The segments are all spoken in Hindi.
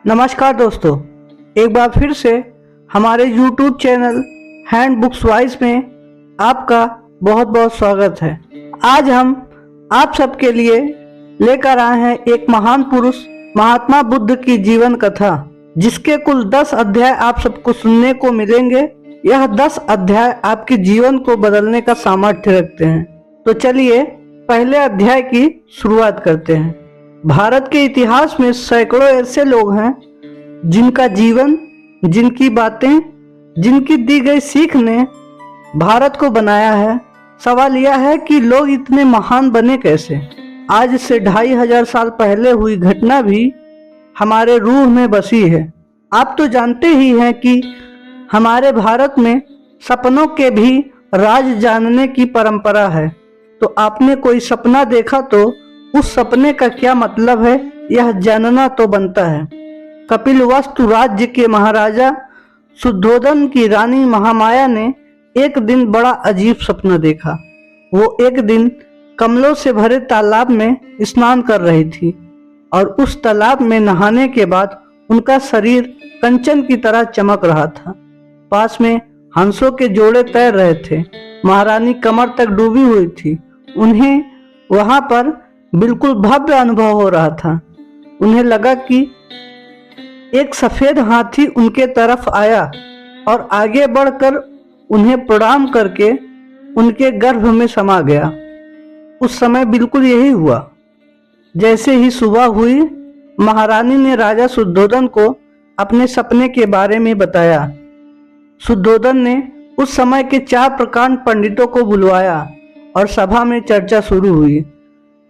नमस्कार दोस्तों, एक बार फिर से हमारे YouTube channel hand books wise में आपका बहुत बहुत स्वागत है। आज हम आप सबके लिए लेकर आए हैं एक महान पुरुष महात्मा बुद्ध की जीवन कथा, जिसके कुल 10 अध्याय आप सबको सुनने को मिलेंगे। यह 10 अध्याय आपके जीवन को बदलने का सामर्थ्य रखते हैं। तो चलिए पहले अध्याय की शुरुआत करते हैं। भारत के इतिहास में सैकड़ों ऐसे लोग हैं जिनका जीवन, जिनकी बातें, जिनकी दी गई सीख ने भारत को बनाया है। सवाल यह है कि लोग इतने महान बने कैसे। आज से 2500 साल पहले हुई घटना भी हमारे रूह में बसी है। आप तो जानते ही हैं कि हमारे भारत में सपनों के भी राज जानने की परंपरा है। तो आपने कोई सपना देखा तो उस सपने का क्या मतलब है, यह जानना तो बनता है। कपिलवस्तु राज्य के महाराजा शुद्धोधन की रानी महामाया ने एक दिन बड़ा अजीब सपना देखा। वो एक दिन कमलों से भरे तालाब में स्नान कर रही थी और उस तालाब में नहाने के बाद उनका शरीर कंचन की तरह चमक रहा था। पास में हंसों के जोड़े तैर रहे थे। महारानी कमर तक डूबी हुई थी। उन्हें वहां पर बिल्कुल भव्य अनुभव हो रहा था। उन्हें लगा कि एक सफेद हाथी उनके तरफ आया और आगे बढ़कर उन्हें प्रणाम करके उनके गर्भ में समा गया। उस समय बिल्कुल यही हुआ। जैसे ही सुबह हुई, महारानी ने राजा शुद्धोधन को अपने सपने के बारे में बताया। शुद्धोधन ने उस समय के 4 प्रकांड पंडितों को बुलवाया और सभा में चर्चा शुरू हुई।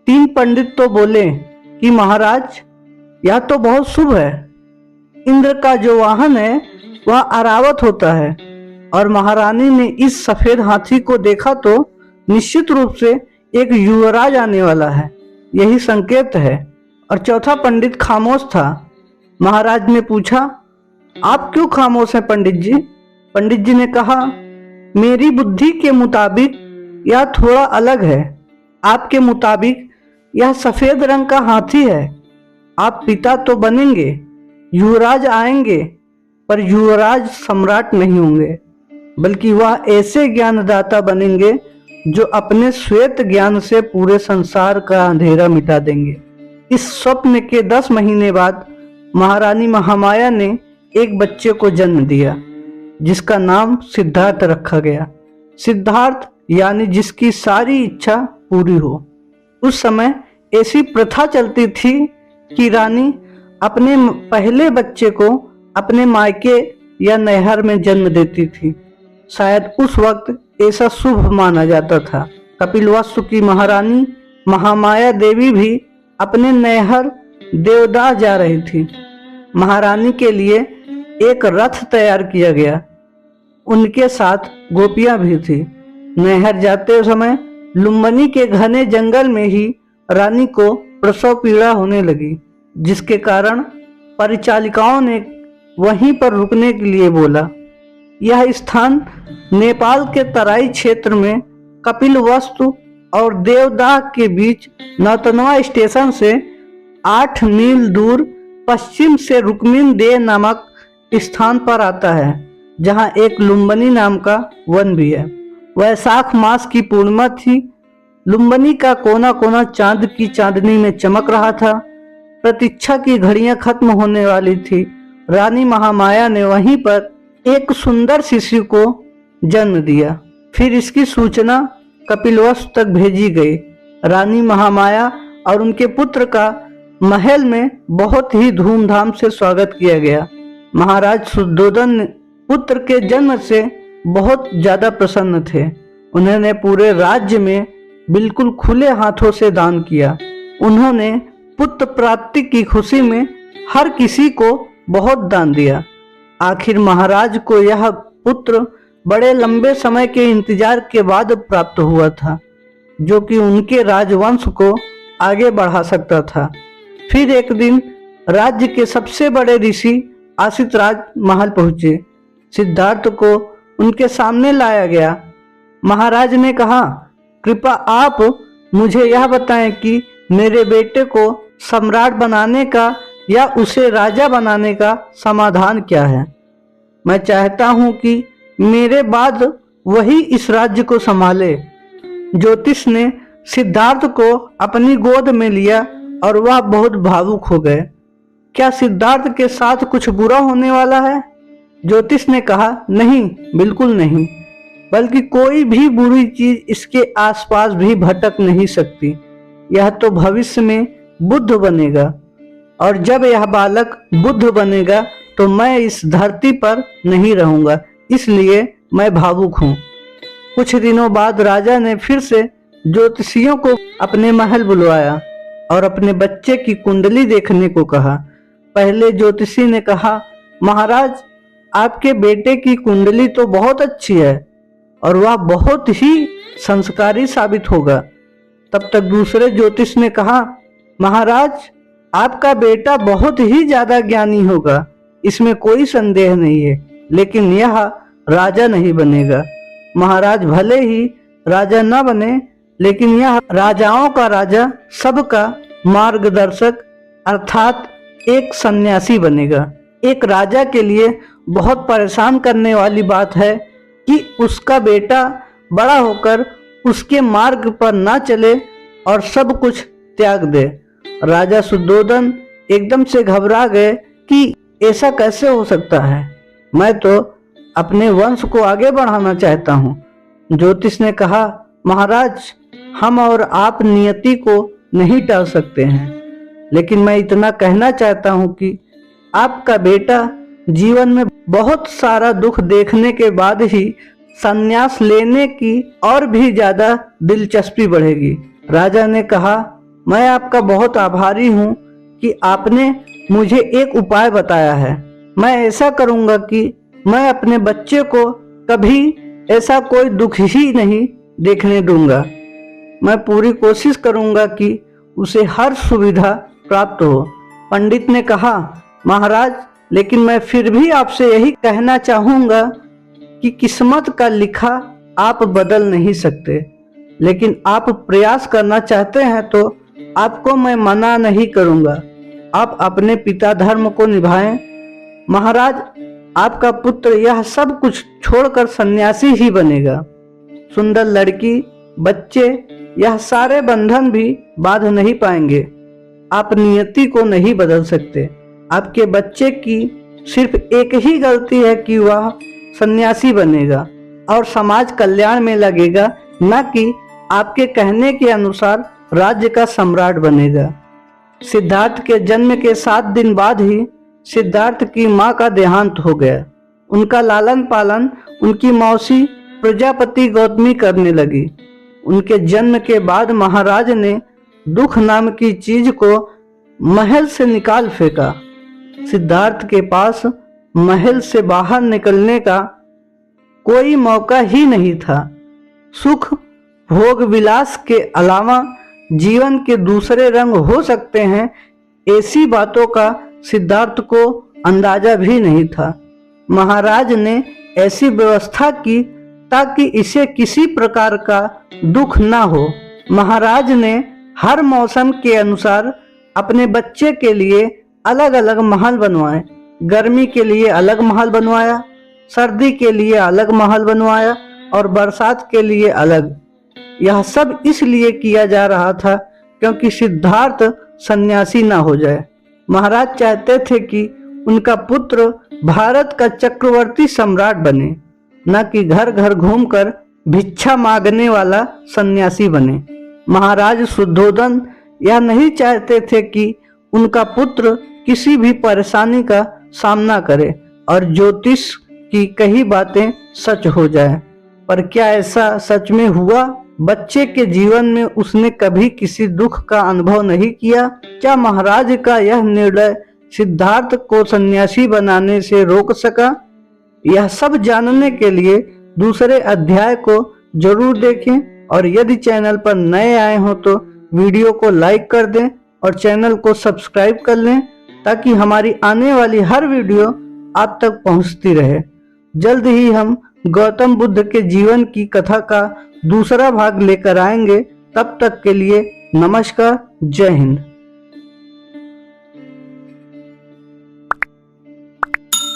3 पंडित तो बोले कि महाराज, यह तो बहुत शुभ है। इंद्र का जो वाहन है वह अरावत होता है और महारानी ने इस सफेद हाथी को देखा तो निश्चित रूप से एक युवराज आने वाला है, यही संकेत है। और चौथा पंडित खामोश था। महाराज ने पूछा, आप क्यों खामोश हैं पंडित जी? पंडित जी ने कहा, मेरी बुद्धि के मुताबिक यह थोड़ा अलग है। आपके मुताबिक यह सफेद रंग का हाथी है। आप पिता तो बनेंगे, युवराज आएंगे, पर युवराज सम्राट नहीं होंगे, बल्कि वह ऐसे ज्ञानदाता बनेंगे जो अपने श्वेत ज्ञान से पूरे संसार का अंधेरा मिटा देंगे। इस स्वप्न के 10 महीने बाद महारानी महामाया ने एक बच्चे को जन्म दिया, जिसका नाम सिद्धार्थ रखा गया। सिद्धार्थ यानी जिसकी सारी इच्छा पूरी हो। उस समय ऐसी प्रथा चलती थी कि रानी अपने पहले बच्चे को अपने मायके या नैहर में जन्म देती थी। शायद उस वक्त ऐसा शुभ माना जाता था। कपिलवस्तु की महारानी महामाया देवी भी अपने नैहर देवदाह जा रही थी। महारानी के लिए एक रथ तैयार किया गया। उनके साथ गोपियां भी थी। नैहर जाते समय लुम्बिनी के घने जंगल में ही रानी को प्रसव पीड़ा होने लगी, जिसके कारण परिचालिकाओं ने वहीं पर रुकने के लिए बोला। यह स्थान नेपाल के तराई क्षेत्र में कपिलवस्तु और देवदाह के बीच नौतनवा स्टेशन से 8 मील दूर पश्चिम से रुक्मिन देह नामक स्थान पर आता है, जहां एक लुम्बिनी नाम का वन भी है। वैशाख मास की पूर्णिमा थी। लुम्बिनी का कोना कोना चांद की चांदनी में चमक रहा था। प्रतीक्षा की घड़ियां खत्म होने वाली थी। रानी महामाया ने वहीं पर एक सुंदर शिशु को जन्म दिया। फिर इसकी सूचना कपिलवस्तु तक भेजी गई। रानी महामाया और उनके पुत्र का महल में बहुत ही धूमधाम से स्वागत किया गया। महाराज शुद्धोधन पुत्र के जन्म से बहुत ज्यादा प्रसन्न थे। उन्होंने पूरे राज्य में बिल्कुल खुले हाथों से दान किया। उन्होंने पुत्र प्राप्ति की खुशी में हर किसी को बहुत दान दिया। आखिर महाराज को यह पुत्र बड़े लंबे समय के इंतजार के बाद प्राप्त हुआ था, जो कि उनके राजवंश को आगे बढ़ा सकता था। फिर एक दिन राज्य के सबसे बड़े ऋषि आशितराज महल पहुंचे। सिद्धार्थ को उनके सामने लाया गया। महाराज ने कहा, कृपा आप मुझे यह बताएं कि मेरे बेटे को सम्राट बनाने का या उसे राजा बनाने का समाधान क्या है। मैं चाहता हूं कि मेरे बाद वही इस राज्य को संभाले। ज्योतिष ने सिद्धार्थ को अपनी गोद में लिया और वह बहुत भावुक हो गए। क्या सिद्धार्थ के साथ कुछ बुरा होने वाला है? ज्योतिष ने कहा, नहीं, बिल्कुल नहीं, बल्कि कोई भी बुरी चीज इसके आसपास भी भटक नहीं सकती। यह तो भविष्य में बुद्ध बनेगा, और जब यह बालक बुद्ध बनेगा तो मैं इस धरती पर नहीं रहूंगा, इसलिए मैं भावुक हूँ। कुछ दिनों बाद राजा ने फिर से ज्योतिषियों को अपने महल बुलवाया और अपने बच्चे की कुंडली देखने को कहा। पहले ज्योतिषी ने कहा, महाराज, आपके बेटे की कुंडली तो बहुत अच्छी है और वह बहुत ही संस्कारी साबित होगा। तब तक दूसरे ज्योतिष ने कहा, महाराज, आपका बेटा बहुत ही ज्यादा ज्ञानी होगा, इसमें कोई संदेह नहीं है, लेकिन यह राजा नहीं बनेगा। महाराज, भले ही राजा न बने, लेकिन यह राजाओं का राजा, सबका मार्गदर्शक अर्थात एक सन्यासी बनेगा। एक राजा के लिए बहुत परेशान करने वाली बात है कि उसका बेटा बड़ा होकर उसके मार्ग पर ना चले और सब कुछ त्याग दे। राजा शुद्धोधन एकदम से घबरा गए कि ऐसा कैसे हो सकता है, मैं तो अपने वंश को आगे बढ़ाना चाहता हूँ। ज्योतिष ने कहा, महाराज, हम और आप नियति को नहीं टाल सकते हैं, लेकिन मैं इतना कहना चाहता हूँ कि आपका बेटा जीवन में बहुत सारा दुख देखने के बाद ही संन्यास लेने की और भी ज्यादा दिलचस्पी बढ़ेगी। राजा ने कहा, मैं आपका बहुत आभारी हूँ कि आपने मुझे एक उपाय बताया है। मैं ऐसा करूँगा कि मैं अपने बच्चे को कभी ऐसा कोई दुख ही नहीं देखने दूंगा। मैं पूरी कोशिश करूँगा कि उसे हर सुविधा प्राप्त हो। पंडित ने कहा, महाराज, लेकिन मैं फिर भी आपसे यही कहना चाहूँगा कि किस्मत का लिखा आप बदल नहीं सकते, लेकिन आप प्रयास करना चाहते हैं तो आपको मैं मना नहीं करूँगा। आप अपने पिता धर्म को निभाएं। महाराज, आपका पुत्र यह सब कुछ छोड़कर सन्यासी ही बनेगा। सुंदर लड़की, बच्चे, यह सारे बंधन भी बांध नहीं पाएंगे। आप नियति को नहीं बदल सकते। आपके बच्चे की सिर्फ एक ही गलती है कि वह सन्यासी बनेगा और समाज कल्याण में लगेगा, न कि आपके कहने के अनुसार राज्य का सम्राट बनेगा। सिद्धार्थ के जन्म के 7 दिन बाद ही सिद्धार्थ की मां का देहांत हो गया। उनका लालन पालन उनकी मौसी प्रजापति गौतमी करने लगी। उनके जन्म के बाद महाराज ने दुख नाम की चीज को महल से निकाल फेंका। सिद्धार्थ के पास महल से बाहर निकलने का कोई मौका ही नहीं था। सुख भोग विलास के अलावा जीवन के दूसरे रंग हो सकते हैं, ऐसी बातों का सिद्धार्थ को अंदाजा भी नहीं था। महाराज ने ऐसी व्यवस्था की ताकि इसे किसी प्रकार का दुख ना हो। महाराज ने हर मौसम के अनुसार अपने बच्चे के लिए अलग अलग महल बनवाए। गर्मी के लिए अलग महल बनवाया, सर्दी के लिए अलग महल बनवाया और बरसात के लिए अलग। यह सब इसलिए किया जा रहा था क्योंकि सिद्धार्थ सन्यासी ना हो जाए। महाराज चाहते थे कि उनका पुत्र भारत का चक्रवर्ती सम्राट बने, न कि घर घर घूमकर भिक्षा मांगने वाला सन्यासी बने। महाराज शुद्धोधन यह नहीं चाहते थे कि उनका पुत्र किसी भी परेशानी का सामना करे और ज्योतिष की कई बातें सच हो जाए। पर क्या ऐसा सच में हुआ? बच्चे के जीवन में उसने कभी किसी दुख का अनुभव नहीं किया। क्या महाराज का यह निर्णय सिद्धार्थ को सन्यासी बनाने से रोक सका? यह सब जानने के लिए दूसरे अध्याय को जरूर देखें और यदि चैनल पर नए आए हो तो वीडियो को लाइक कर दें और चैनल को सब्सक्राइब कर लें ताकि हमारी आने वाली हर वीडियो आप तक पहुंचती रहे। जल्द ही हम गौतम बुद्ध के जीवन की कथा का दूसरा भाग लेकर आएंगे। तब तक के लिए नमस्कार, जय हिंद।